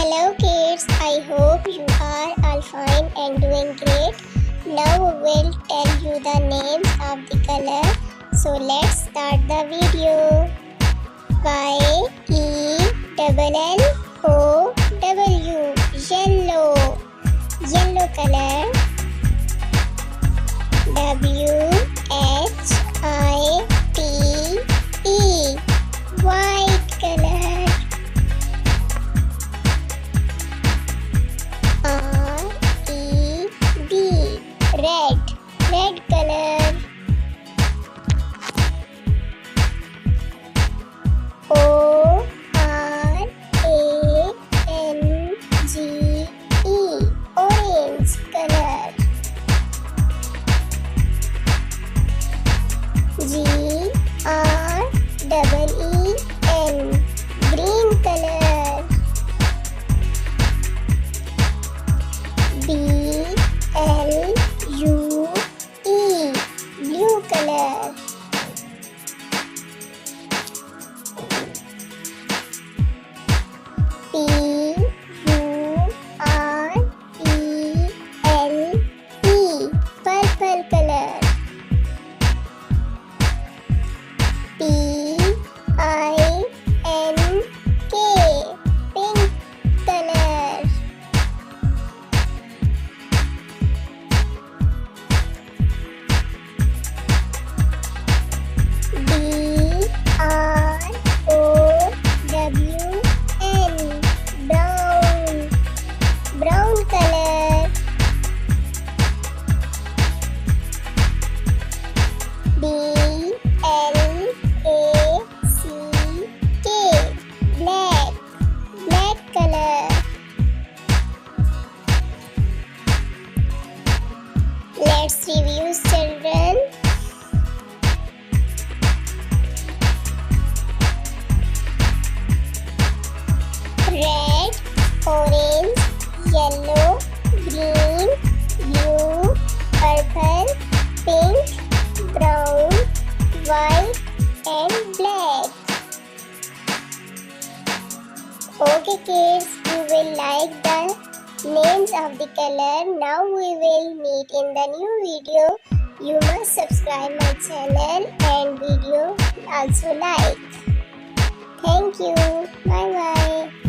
Hello kids, I hope you are all fine and doing great. Now we will tell you the names of the color. So let's start the video. Y-E-L-L-O-W, yellow, yellow color. W-H-I-T-E, white color. R-E-D, red, red color. O-R-A-N-G-E, orange color. G-R-E-E-N, green color. B-L-U-E, blue color. P-U-R-P-L-E, purple color. P-I-N-K, pink color. B-R-O-W-N, brown, brown color. B-L-A-C-K, black, black color. Let's review, children. Red, orange, yellow, green, blue, purple, pink, brown, white and black. Okay kids, you will like the names of the color. Now we will meet in the new video. You must subscribe my channel and video also like. Thank you. Bye bye.